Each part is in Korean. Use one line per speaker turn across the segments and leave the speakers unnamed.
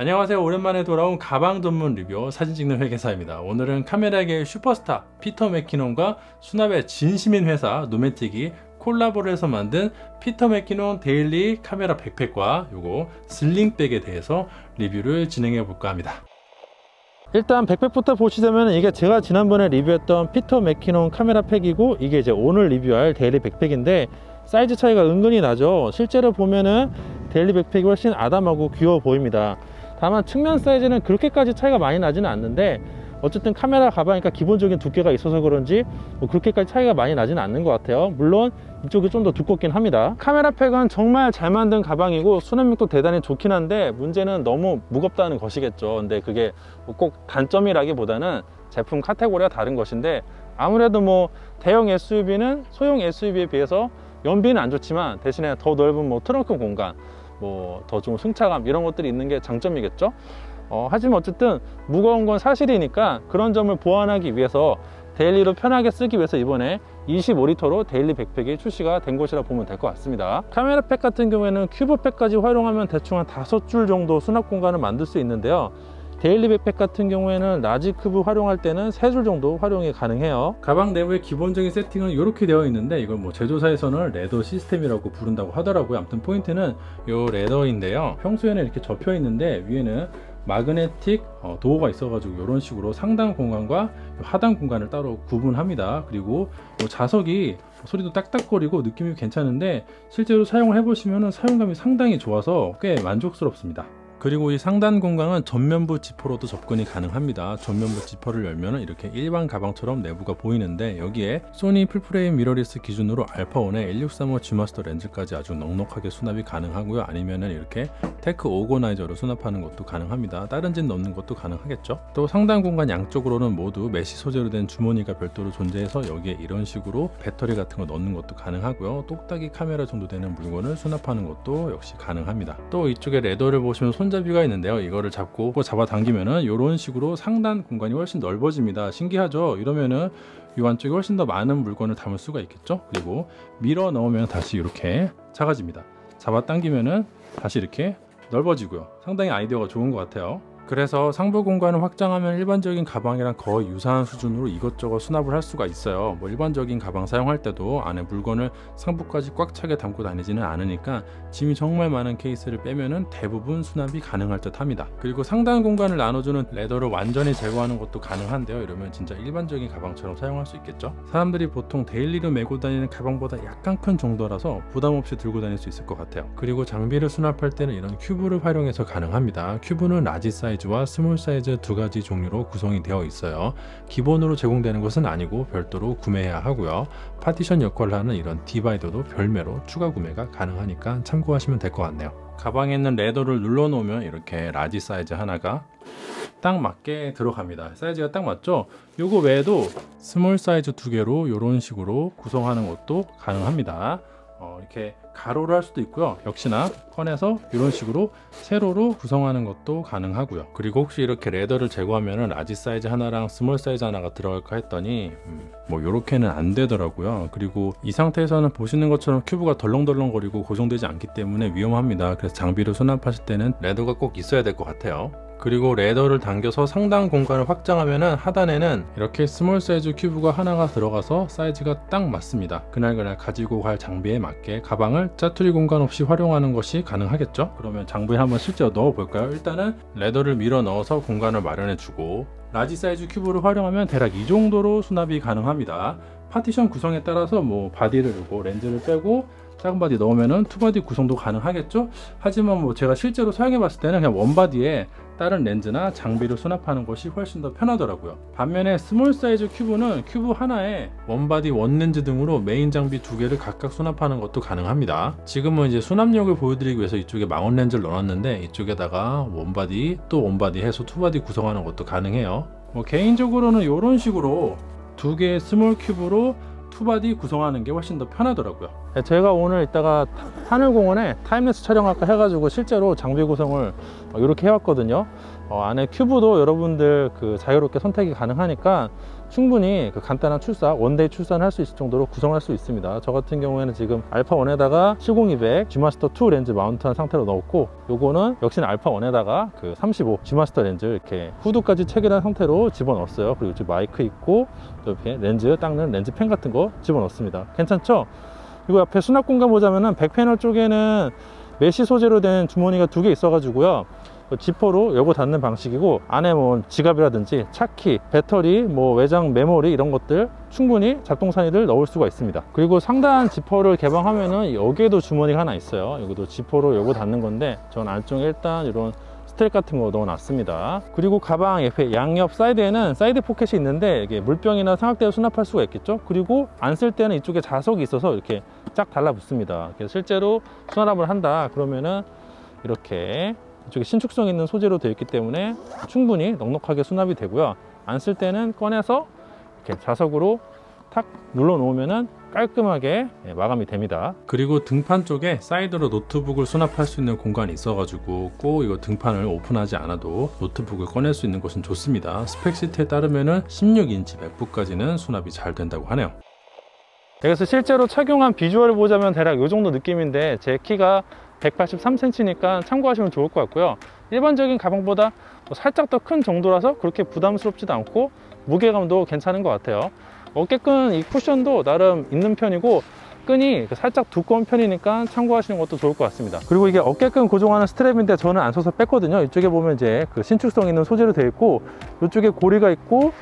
안녕하세요. 오랜만에 돌아온 가방 전문 리뷰 사진 찍는 회계사입니다. 오늘은 카메라계의 슈퍼스타 피터 맥키논과 수납의 진심인 회사 누메틱이 콜라보를 해서 만든 피터 맥키논 데일리 카메라 백팩과 요거 슬링백에 대해서 리뷰를 진행해 볼까 합니다. 일단 백팩부터 보시자면 이게 제가 지난번에 리뷰했던 피터 맥키논 카메라 팩이고, 이게 이제 오늘 리뷰할 데일리 백팩인데 사이즈 차이가 은근히 나죠. 실제로 보면은 데일리 백팩이 훨씬 아담하고 귀여워 보입니다. 다만 측면 사이즈는 그렇게까지 차이가 많이 나지는 않는데, 어쨌든 카메라 가방이니까 기본적인 두께가 있어서 그런지 뭐 그렇게까지 차이가 많이 나지는 않는 것 같아요. 물론 이쪽이 좀 더 두껍긴 합니다. 카메라 팩은 정말 잘 만든 가방이고 수납력도 대단히 좋긴 한데, 문제는 너무 무겁다는 것이겠죠. 근데 그게 꼭 단점이라기보다는 제품 카테고리가 다른 것인데, 아무래도 뭐 대형 SUV는 소형 SUV에 비해서 연비는 안 좋지만 대신에 더 넓은 뭐 트렁크 공간, 뭐 더 좀 승차감 이런 것들이 있는 게 장점이겠죠. 하지만 어쨌든 무거운 건 사실이니까 그런 점을 보완하기 위해서 데일리로 편하게 쓰기 위해서 이번에 25리터로 데일리 백팩이 출시가 된 것이라 보면 될 것 같습니다. 카메라 팩 같은 경우에는 큐브팩까지 활용하면 대충 한 5줄 정도 수납 공간을 만들 수 있는데요, 데일리 백팩 같은 경우에는 라지 큐브 활용할 때는 3줄 정도 활용이 가능해요. 가방 내부의 기본적인 세팅은 이렇게 되어 있는데, 이걸 뭐 제조사에서는 레더 시스템이라고 부른다고 하더라고요. 아무튼 포인트는 이 레더인데요, 평소에는 이렇게 접혀 있는데 위에는 마그네틱 도어가 있어가지고 이런 식으로 상단 공간과 하단 공간을 따로 구분합니다. 그리고 자석이 소리도 딱딱거리고 느낌이 괜찮은데, 실제로 사용을 해보시면 사용감이 상당히 좋아서 꽤 만족스럽습니다. 그리고 이 상단 공간은 전면부 지퍼로도 접근이 가능합니다. 전면부 지퍼를 열면 이렇게 일반 가방처럼 내부가 보이는데, 여기에 소니 풀프레임 미러리스 기준으로 알파1의 1635 G마스터 렌즈까지 아주 넉넉하게 수납이 가능하고요. 아니면은 이렇게 테크 오거나이저로 수납하는 것도 가능합니다. 다른 진 넣는 것도 가능하겠죠. 또 상단 공간 양쪽으로는 모두 메쉬 소재로 된 주머니가 별도로 존재해서 여기에 이런 식으로 배터리 같은 거 넣는 것도 가능하고요. 똑딱이 카메라 정도 되는 물건을 수납하는 것도 역시 가능합니다. 또 이쪽에 레더를 보시면 손잡이가 있는데요, 이거를 잡고 잡아당기면은 이런 식으로 상단 공간이 훨씬 넓어집니다. 신기하죠? 이러면은 이 안쪽에 훨씬 더 많은 물건을 담을 수가 있겠죠. 그리고 밀어 넣으면 다시 이렇게 작아집니다. 잡아당기면은 다시 이렇게 넓어지고요. 상당히 아이디어가 좋은 것 같아요. 그래서 상부 공간을 확장하면 일반적인 가방이랑 거의 유사한 수준으로 이것저것 수납을 할 수가 있어요. 뭐 일반적인 가방 사용할 때도 안에 물건을 상부까지 꽉 차게 담고 다니지는 않으니까 짐이 정말 많은 케이스를 빼면은 대부분 수납이 가능할 듯 합니다. 그리고 상단 공간을 나눠주는 레더를 완전히 제거하는 것도 가능한데요, 이러면 진짜 일반적인 가방처럼 사용할 수 있겠죠. 사람들이 보통 데일리로 메고 다니는 가방보다 약간 큰 정도라서 부담 없이 들고 다닐 수 있을 것 같아요. 그리고 장비를 수납할 때는 이런 큐브를 활용해서 가능합니다. 큐브는 라지 사이즈와 스몰 사이즈 두 가지 종류로 구성이 되어 있어요. 기본으로 제공되는 것은 아니고 별도로 구매해야 하고요. 파티션 역할을 하는 이런 디바이더도 별매로 추가 구매가 가능하니까 참고하시면 될 것 같네요. 가방에 있는 레더를 눌러 놓으면 이렇게 라지 사이즈 하나가 딱 맞게 들어갑니다. 사이즈가 딱 맞죠? 요거 외에도 스몰 사이즈 2개로 이런 식으로 구성하는 것도 가능합니다. 이렇게 가로로 할 수도 있고요, 역시나 꺼내서 이런 식으로 세로로 구성하는 것도 가능하고요. 그리고 혹시 이렇게 레더를 제거하면 라지 사이즈 하나랑 스몰 사이즈 하나가 들어갈까 했더니 뭐 이렇게는 안 되더라고요. 그리고 이 상태에서는 보시는 것처럼 큐브가 덜렁덜렁거리고 고정되지 않기 때문에 위험합니다. 그래서 장비를 수납하실 때는 레더가 꼭 있어야 될 것 같아요. 그리고 레더를 당겨서 상단 공간을 확장하면은 하단에는 이렇게 스몰 사이즈 큐브가 하나가 들어가서 사이즈가 딱 맞습니다. 그날 가지고 갈 장비에 맞게 가방을 짜투리 공간 없이 활용하는 것이 가능하겠죠. 그러면 장비에 한번 실제로 넣어 볼까요? 일단은 레더를 밀어 넣어서 공간을 마련해 주고, 라지 사이즈 큐브를 활용하면 대략 이 정도로 수납이 가능합니다. 파티션 구성에 따라서 뭐 바디를 넣고 렌즈를 빼고 작은 바디 넣으면은 투바디 구성도 가능하겠죠. 하지만 뭐 제가 실제로 사용해 봤을 때는 그냥 원바디에 다른 렌즈나 장비를 수납하는 것이 훨씬 더 편하더라고요. 반면에 스몰 사이즈 큐브는 큐브 하나에 원바디, 원렌즈 등으로 메인 장비 2개를 각각 수납하는 것도 가능합니다. 지금은 이제 수납력을 보여드리기 위해서 이쪽에 망원 렌즈를 넣어놨는데, 이쪽에다가 원바디 또 원바디 해서 투바디 구성하는 것도 가능해요. 뭐 개인적으로는 이런 식으로 2개의 스몰 큐브로 투바디 구성하는 게 훨씬 더 편하더라고요. 제가 오늘 이따가 하늘공원에 타임랩스 촬영할까 해가지고 실제로 장비 구성을 이렇게 해왔거든요. 안에 큐브도 여러분들 자유롭게 선택이 가능하니까 충분히 그 간단한 출사, 원데이 출산을 할 수 있을 정도로 구성할 수 있습니다. 저 같은 경우에는 지금 알파1에다가 70200 G마스터 2 렌즈 마운트한 상태로 넣었고, 요거는 역시나 알파1에다가 그 35 G마스터 렌즈 이렇게 후드까지 체결한 상태로 집어넣었어요. 그리고 지금 마이크 있고 또 이렇게 렌즈 닦는 렌즈 펜 같은 거 집어넣습니다. 괜찮죠? 그리고 옆에 수납 공간 보자면은 백패널 쪽에는 메쉬 소재로 된 주머니가 2개 있어 가지고요, 지퍼로 요거 닫는 방식이고, 안에 뭐 지갑이라든지 차키, 배터리, 뭐 외장 메모리 이런 것들 충분히 잡동사니들 넣을 수가 있습니다. 그리고 상단 지퍼를 개방하면은 여기에도 주머니가 하나 있어요. 여기도 지퍼로 요거 닫는 건데, 전 안쪽에 일단 이런 스트랩 같은 거 넣어놨습니다. 그리고 가방 옆에 양옆 사이드에는 사이드 포켓이 있는데, 이게 물병이나 삼각대를 수납할 수가 있겠죠. 그리고 안 쓸 때는 이쪽에 자석이 있어서 이렇게 쫙 달라붙습니다. 그래서 실제로 수납을 한다 그러면은 이렇게 이쪽에 신축성 있는 소재로 되어 있기 때문에 충분히 넉넉하게 수납이 되고요. 안 쓸 때는 꺼내서 이렇게 자석으로 탁 눌러 놓으면은 깔끔하게 마감이 됩니다. 그리고 등판 쪽에 사이드로 노트북을 수납할 수 있는 공간이 있어 가지고 꼭 이거 등판을 오픈하지 않아도 노트북을 꺼낼 수 있는 것은 좋습니다. 스펙 시트에 따르면은 16인치 맥북까지는 수납이 잘 된다고 하네요. 그래서 실제로 착용한 비주얼을 보자면 대략 이 정도 느낌인데, 제 키가 183cm니까 참고하시면 좋을 것 같고요. 일반적인 가방보다 살짝 더 큰 정도라서 그렇게 부담스럽지도 않고 무게감도 괜찮은 것 같아요. 어깨끈 이 쿠션도 나름 있는 편이고, 끈이 살짝 두꺼운 편이니까 참고하시는 것도 좋을 것 같습니다. 그리고 이게 어깨끈 고정하는 스트랩인데 저는 안 써서 뺐거든요. 이쪽에 보면 이제 그 신축성 있는 소재로 되어 있고, 이쪽에 고리가 있고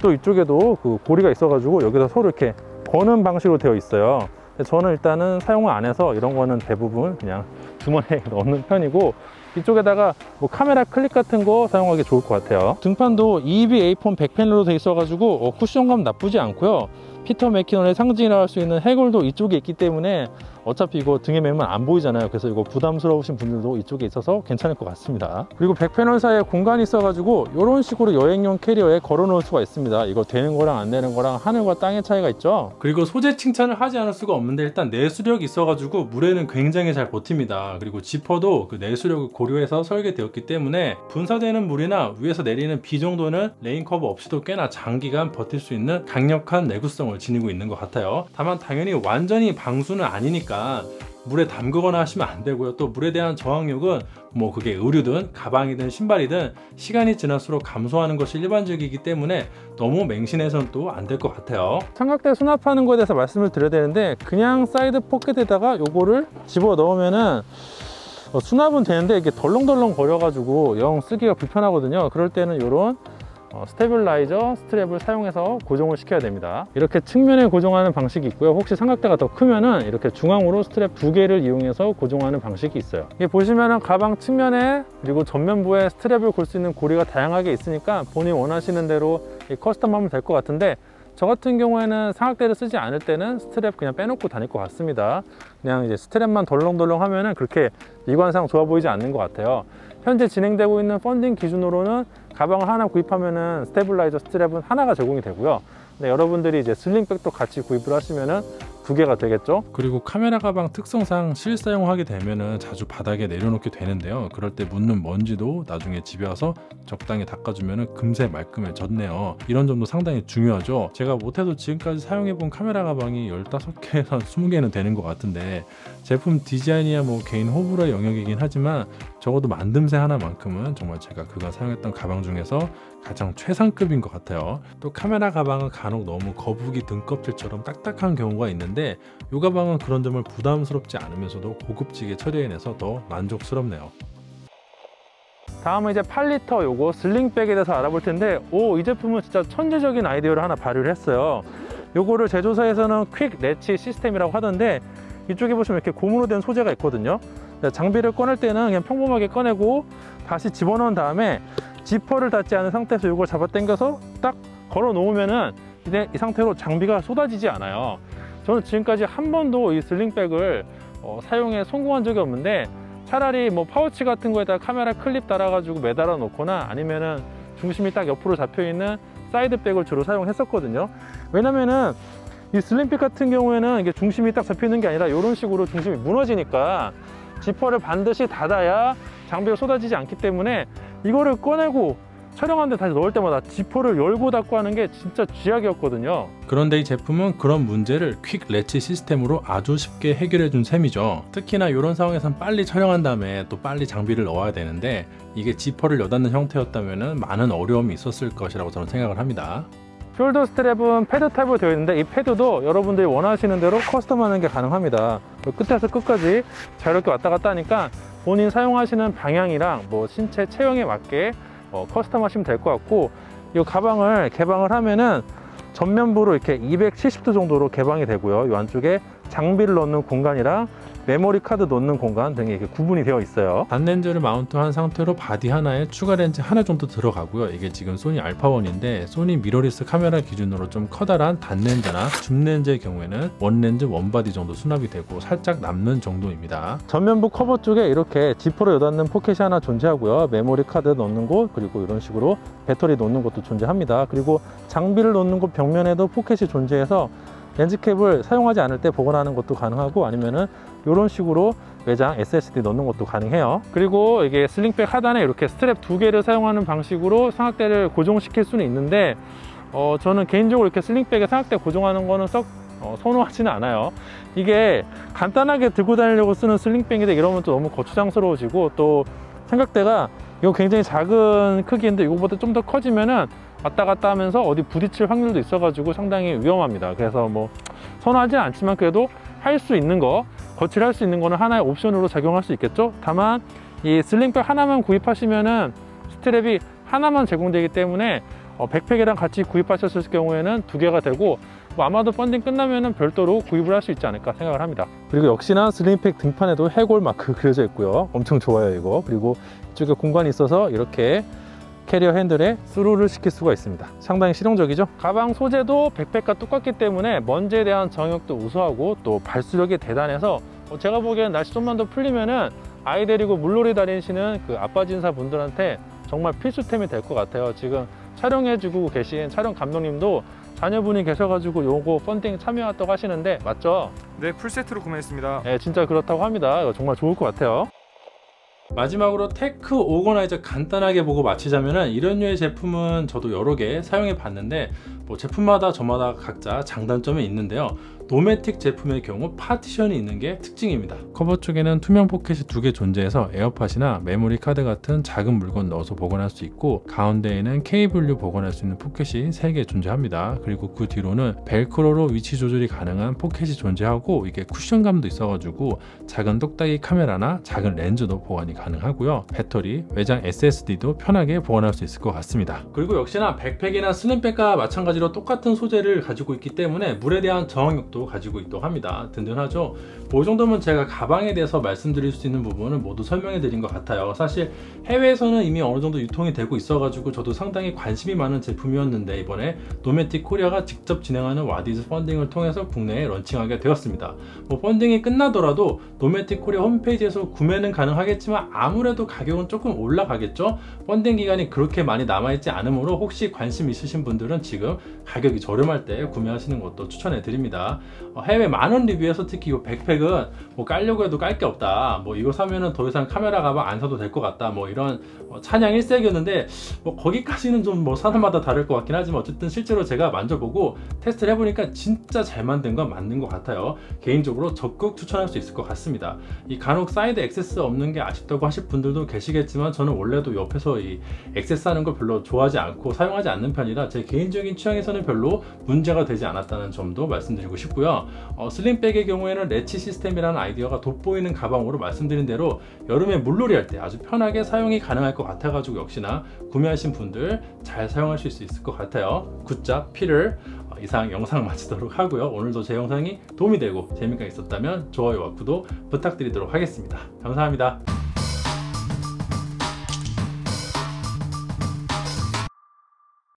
또 이쪽에도 그 고리가 있어 가지고 여기서 서로 이렇게 거는 방식으로 되어 있어요. 저는 일단은 사용을 안 해서 이런 거는 대부분 그냥 주머니에 넣는 편이고, 이쪽에다가 뭐 카메라 클립 같은 거 사용하기 좋을 것 같아요. 등판도 EEB A4 백패널로 되어 있어 가지고 쿠션감 나쁘지 않고요. 피터 맥키논의 상징이라 할 수 있는 해골도 이쪽에 있기 때문에 어차피 이거 등에 매면 안 보이잖아요. 그래서 이거 부담스러우신 분들도 이쪽에 있어서 괜찮을 것 같습니다. 그리고 백패널 사이에 공간이 있어 가지고 이런 식으로 여행용 캐리어에 걸어 놓을 수가 있습니다. 이거 되는 거랑 안 되는 거랑 하늘과 땅의 차이가 있죠. 그리고 소재 칭찬을 하지 않을 수가 없는데, 일단 내수력이 있어 가지고 물에는 굉장히 잘 버팁니다. 그리고 지퍼도 그 내수력을 고려해서 설계되었기 때문에 분사되는 물이나 위에서 내리는 비 정도는 레인 커버 없이도 꽤나 장기간 버틸 수 있는 강력한 내구성을 지니고 있는 것 같아요. 다만 당연히 완전히 방수는 아니니까 물에 담그거나 하시면 안 되고요. 또 물에 대한 저항력은 뭐 그게 의류든 가방이든 신발이든 시간이 지날수록 감소하는 것이 일반적이기 때문에 너무 맹신해서는 또 안 될 것 같아요. 삼각대 수납하는 거에 대해서 말씀을 드려야 되는데, 그냥 사이드 포켓에다가 요거를 집어 넣으면은 수납은 되는데 이게 덜렁덜렁 거려 가지고 영 쓰기가 불편하거든요. 그럴 때는 요런 스테빌라이저 스트랩을 사용해서 고정을 시켜야 됩니다. 이렇게 측면에 고정하는 방식이 있고요. 혹시 삼각대가 더 크면은 이렇게 중앙으로 스트랩 2개를 이용해서 고정하는 방식이 있어요. 이게 보시면은 가방 측면에 그리고 전면부에 스트랩을 걸 수 있는 고리가 다양하게 있으니까 본인 원하시는 대로 커스텀하면 될 것 같은데, 저 같은 경우에는 삼각대를 쓰지 않을 때는 스트랩 그냥 빼놓고 다닐 것 같습니다. 그냥 이제 스트랩만 덜렁덜렁 하면은 그렇게 미관상 좋아 보이지 않는 것 같아요. 현재 진행되고 있는 펀딩 기준으로는 가방을 하나 구입하면은 스테빌라이저 스트랩은 하나가 제공이 되고요. 근데 여러분들이 이제 슬링백도 같이 구입을 하시면은 2개가 되겠죠. 그리고 카메라 가방 특성상 실사용하게 되면은 자주 바닥에 내려놓게 되는데요. 그럴 때 묻는 먼지도 나중에 집에 와서 적당히 닦아주면은 금세 말끔해졌네요. 이런 점도 상당히 중요하죠. 제가 못해도 지금까지 사용해본 카메라 가방이 15개에서 20개는 되는 것 같은데, 제품 디자인이야 뭐 개인 호불호의 영역이긴 하지만 적어도 만듦새 하나만큼은 정말 제가 그간 사용했던 가방 중에서 가장 최상급인 것 같아요. 또 카메라 가방은 간혹 너무 거북이 등껍질처럼 딱딱한 경우가 있는데, 이 가방은 그런 점을 부담스럽지 않으면서도 고급지게 처리해내서 더 만족스럽네요. 다음은 이제 8리터 요거 슬링백에 대해서 알아볼 텐데, 이 제품은 진짜 천재적인 아이디어를 하나 발휘를 했어요. 요거를 제조사에서는 퀵 레치 시스템이라고 하던데, 이쪽에 보시면 이렇게 고무로 된 소재가 있거든요. 장비를 꺼낼 때는 그냥 평범하게 꺼내고 다시 집어넣은 다음에 지퍼를 닫지 않은 상태에서 이걸 잡아 당겨서 딱 걸어 놓으면은 이제 이 상태로 장비가 쏟아지지 않아요. 저는 지금까지 한 번도 이 슬링백을 사용해 성공한 적이 없는데, 차라리 뭐 파우치 같은 거에다 카메라 클립 달아가지고 매달아 놓거나 아니면은 중심이 딱 옆으로 잡혀 있는 사이드백을 주로 사용했었거든요. 왜냐면은 이 슬림백 같은 경우에는 이게 중심이 딱 잡혀 있는 게 아니라 이런 식으로 중심이 무너지니까 지퍼를 반드시 닫아야 장비가 쏟아지지 않기 때문에 이거를 꺼내고 촬영하는데 다시 넣을 때마다 지퍼를 열고 닫고 하는 게 진짜 쥐약이었거든요. 그런데 이 제품은 그런 문제를 퀵 레치 시스템으로 아주 쉽게 해결해 준 셈이죠. 특히나 이런 상황에선 빨리 촬영한 다음에 또 빨리 장비를 넣어야 되는데 이게 지퍼를 여닫는 형태였다면 많은 어려움이 있었을 것이라고 저는 생각을 합니다. 숄더 스트랩은 패드 타입으로 되어 있는데 이 패드도 여러분들이 원하시는 대로 커스텀하는 게 가능합니다. 끝에서 끝까지 자유롭게 왔다 갔다 하니까 본인 사용하시는 방향이랑 뭐 신체 체형에 맞게 커스텀 하시면 될 것 같고, 이 가방을 개방을 하면은 전면부로 이렇게 270도 정도로 개방이 되고요. 이 안쪽에 장비를 넣는 공간이랑 메모리 카드 넣는 공간 등이 이렇게 구분이 되어 있어요. 단렌즈를 마운트한 상태로 바디 하나에 추가 렌즈 하나 정도 들어가고요. 이게 지금 소니 알파1인데 소니 미러리스 카메라 기준으로 좀 커다란 단렌즈나 줌렌즈의 경우에는 원렌즈 원바디 정도 수납이 되고 살짝 남는 정도입니다. 전면부 커버 쪽에 이렇게 지퍼로 여닫는 포켓이 하나 존재하고요. 메모리 카드 넣는 곳, 그리고 이런 식으로 배터리 넣는 곳도 존재합니다. 그리고 장비를 넣는 곳 벽면에도 포켓이 존재해서 렌즈캡을 사용하지 않을 때 보관하는 것도 가능하고, 아니면은 이런 식으로 외장 SSD 넣는 것도 가능해요. 그리고 이게 슬링백 하단에 이렇게 스트랩 2개를 사용하는 방식으로 삼각대를 고정시킬 수는 있는데 저는 개인적으로 이렇게 슬링백에 삼각대 고정하는 거는 썩 선호하지는 않아요. 이게 간단하게 들고 다니려고 쓰는 슬링백인데 이러면 또 너무 거추장스러워지고, 또 삼각대가 이거 굉장히 작은 크기인데 이거보다 좀 더 커지면은 왔다 갔다 하면서 어디 부딪힐 확률도 있어가지고 상당히 위험합니다. 그래서 뭐 선호하지는 않지만 그래도 할 수 있는 거, 거치할 수 있는 거는 하나의 옵션으로 작용할 수 있겠죠. 다만 이 슬링백 하나만 구입하시면은 스트랩이 하나만 제공되기 때문에 백팩이랑 같이 구입하셨을 경우에는 2개가 되고, 뭐 아마도 펀딩 끝나면은 별도로 구입을 할 수 있지 않을까 생각을 합니다. 그리고 역시나 슬링백 등판에도 해골 마크 그려져 있고요. 엄청 좋아요 이거. 그리고 이쪽에 공간이 있어서 이렇게 캐리어 핸들에 스루를 시킬 수가 있습니다. 상당히 실용적이죠. 가방 소재도 백팩과 똑같기 때문에 먼지에 대한 정역도 우수하고 또 발수력이 대단해서 제가 보기엔 날씨 좀만 더 풀리면은 아이 데리고 물놀이 다니시는 그 아빠 진사 분들한테 정말 필수템이 될 것 같아요. 지금 촬영해주고 계신 촬영 감독님도 자녀분이 계셔가지고 요거 펀딩 참여했다고 하시는데 맞죠?
네, 풀세트로 구매했습니다.
네, 진짜 그렇다고 합니다. 이거 정말 좋을 것 같아요. 마지막으로 테크 오거나이저 간단하게 보고 마치자면은, 이런 류의 제품은 저도 여러 개 사용해 봤는데 뭐 제품마다 저마다 각자 장단점이 있는데요. 노메틱 제품의 경우 파티션이 있는 게 특징입니다. 커버 쪽에는 투명 포켓이 2개 존재해서 에어팟이나 메모리 카드 같은 작은 물건 넣어서 보관할 수 있고, 가운데에는 케이블류 보관할 수 있는 포켓이 3개 존재합니다. 그리고 그 뒤로는 벨크로로 위치 조절이 가능한 포켓이 존재하고, 이게 쿠션감도 있어가지고 작은 똑딱이 카메라나 작은 렌즈도 보관이 가능하고요. 배터리, 외장 SSD도 편하게 보관할 수 있을 것 같습니다. 그리고 역시나 백팩이나 슬림백과 마찬가지로 똑같은 소재를 가지고 있기 때문에 물에 대한 저항력도 가지고 있다고 합니다. 든든하죠? 뭐 이 정도면 제가 가방에 대해서 말씀드릴 수 있는 부분은 모두 설명해 드린 것 같아요. 사실 해외에서는 이미 어느 정도 유통이 되고 있어 가지고 저도 상당히 관심이 많은 제품이었는데, 이번에 노메틱 코리아가 직접 진행하는 와디즈 펀딩을 통해서 국내에 런칭하게 되었습니다. 뭐 펀딩이 끝나더라도 노메틱 코리아 홈페이지에서 구매는 가능하겠지만 아무래도 가격은 조금 올라가겠죠. 펀딩 기간이 그렇게 많이 남아있지 않으므로 혹시 관심 있으신 분들은 지금 가격이 저렴할 때 구매하시는 것도 추천해 드립니다. 해외 많은 리뷰에서 특히 이 백팩은 뭐 깔려고 해도 깔 게 없다, 뭐 이거 사면은 더 이상 카메라 가방 안 사도 될 것 같다, 뭐 이런 찬양 일색이었는데, 뭐 거기까지는 좀 뭐 사람마다 다를 것 같긴 하지만 어쨌든 실제로 제가 만져보고 테스트를 해보니까 진짜 잘 만든 건 맞는 것 같아요. 개인적으로 적극 추천할 수 있을 것 같습니다. 이 간혹 사이드 액세스 없는 게 아쉽다고 하실 분들도 계시겠지만, 저는 원래도 옆에서 이 액세스 하는 걸 별로 좋아하지 않고 사용하지 않는 편이라 제 개인적인 취향에서는 별로 문제가 되지 않았다는 점도 말씀드리고 싶고요. 슬림백의 경우에는 레치 시스템이라는 아이디어가 돋보이는 가방으로 말씀드린 대로 여름에 물놀이 할 때 아주 편하게 사용이 가능할 것 같아 가지고 역시나 구매하신 분들 잘 사용하실 수 있을 것 같아요. 굿잡 피를. 이상 영상 마치도록 하고요. 오늘도 제 영상이 도움이 되고 재미가 있었다면 좋아요와 구독 부탁드리도록 하겠습니다. 감사합니다.